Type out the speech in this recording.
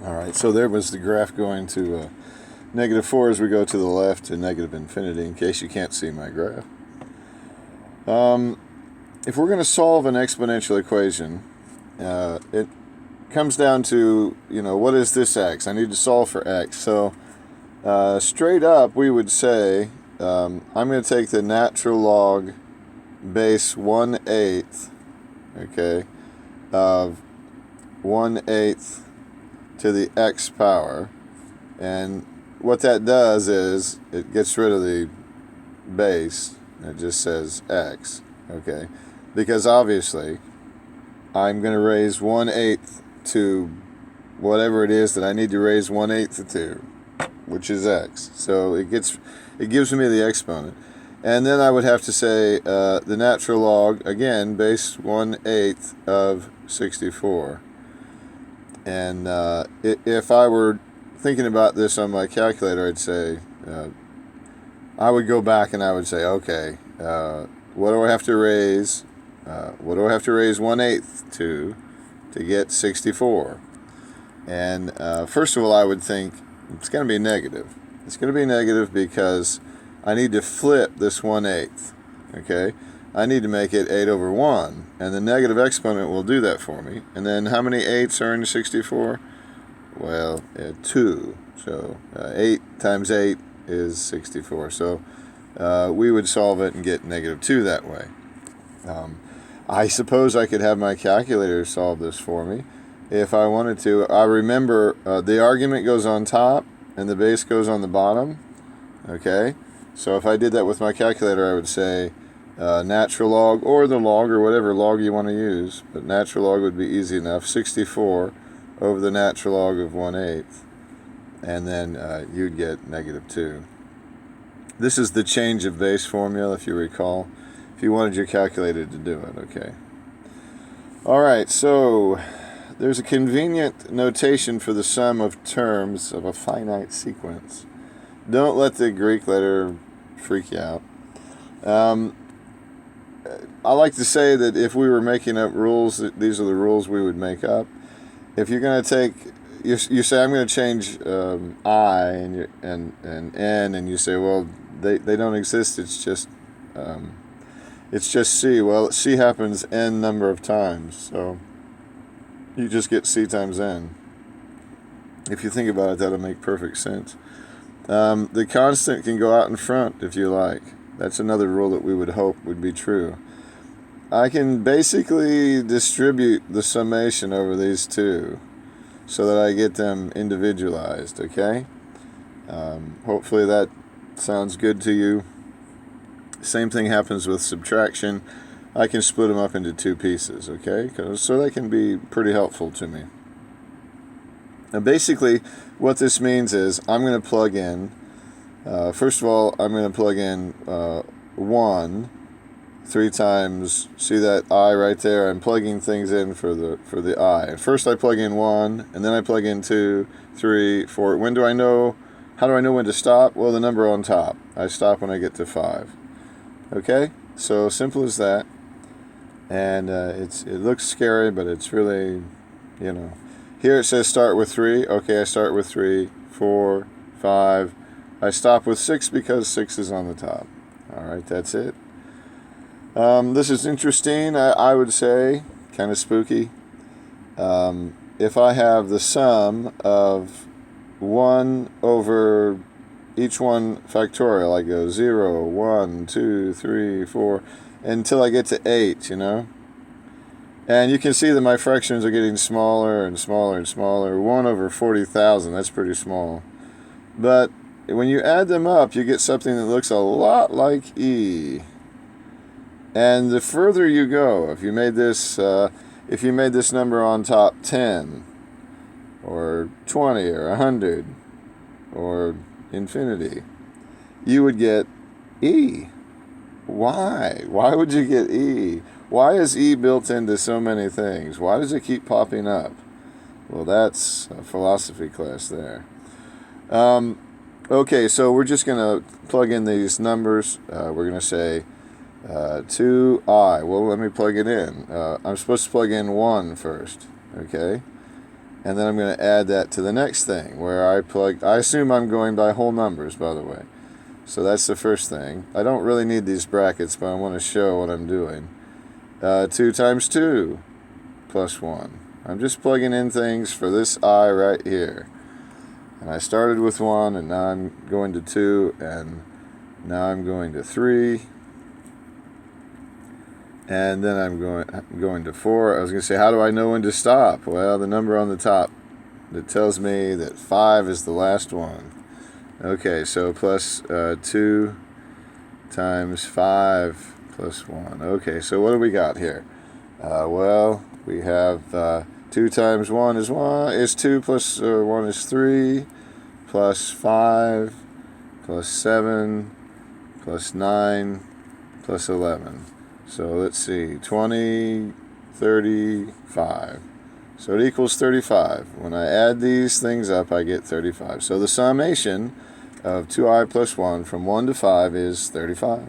All right, so there was the graph going to -4 as we go to the left to negative infinity, in case you can't see my graph. If we're going to solve an exponential equation, it comes down to, what is this x? I need to solve for x. So straight up, we would say, I'm going to take the natural log base 1/8, okay, of 1/8 to the x power. And what that does is it gets rid of the base. It just says x, okay? Because obviously I'm going to raise 1/8 to whatever it is that I need to raise 1/8 to, which is x. So it gives me the exponent. And then I would have to say the natural log, again, base 1/8 of 64. And if I were thinking about this on my calculator, I'd say, I would go back and I would say, okay, what do I have to raise? What do I have to raise 1/8 to get 64? And first of all, I would think it's going to be negative. It's going to be negative because I need to flip this 1/8. Okay, I need to make it 8/1, and the negative exponent will do that for me. And then how many 8s are in 64? Well, 2. So 8 times 8 is 64. So we would solve it and get -2 that way. I suppose I could have my calculator solve this for me if I wanted to. I remember the argument goes on top and the base goes on the bottom. Okay, so if I did that with my calculator, I would say natural log, or the log, or whatever log you want to use, but natural log would be easy enough, 64 over the natural log of 1/8, and then you'd get -2. This is the change of base formula, if you recall, if you wanted your calculator to do it, okay. All right, so there's a convenient notation for the sum of terms of a finite sequence. Don't let the Greek letter freak you out. I like to say that if we were making up rules, these are the rules we would make up. If you're going to take, you say, I'm going to change I and N, and you say, well, they don't exist. It's just C. Well, C happens N number of times, so you just get C times N. If you think about it, that'll make perfect sense. The constant can go out in front if you like. That's another rule that we would hope would be true. I can basically distribute the summation over these two so that I get them individualized, okay? Hopefully that sounds good to you. Same thing happens with subtraction. I can split them up into two pieces, okay? So that can be pretty helpful to me. Now basically what this means is I'm going to plug in, first of all, I'm going to plug in 1 3 times. See that I right there? I'm plugging things in for the I. And first I plug in 1, and then I plug in 2, 3, 4. When do I know? How do I know when to stop? Well, the number on top. I stop when I get to 5. Okay? So simple as that. And it looks scary, but it's really, Here it says start with 3. Okay, I start with 3, 4, 5. I stop with 6 because 6 is on the top. All right, that's it. This is interesting, I would say, kind of spooky. If I have the sum of 1 over each one factorial, I go 0, 1, 2, 3, 4, until I get to 8, And you can see that my fractions are getting smaller and smaller and smaller. 1 over 40,000, that's pretty small. But when you add them up, you get something that looks a lot like E. And the further you go, if you made this number on top 10, or 20, or 100, or infinity, you would get E. Why? Why would you get E? Why is E built into so many things? Why does it keep popping up? Well, that's a philosophy class there. Okay, so we're just going to plug in these numbers. We're going to say 2I. Well, let me plug it in. I'm supposed to plug in 1 first. Okay? and then I'm going to add that to the next thing where I assume I'm going by whole numbers, by the way. So that's the first thing. I don't really need these brackets, but I want to show what I'm doing. 2 times 2 plus 1. I'm just plugging in things for this I right here. And I started with 1, and now I'm going to 2, and now I'm going to 3. And then I'm going to 4. I was going to say, how do I know when to stop? Well, the number on the top that tells me that 5 is the last one. Okay, so plus 2 times 5 plus 1. Okay, so what do we got here? Well, we have 2 times 1 is 2, plus 1 is 3, plus 5, plus 7, plus 9, plus 11. So let's see, 20, 35. So it equals 35. When I add these things up, I get 35. So the summation of 2i plus 1 from 1 to 5 is 35.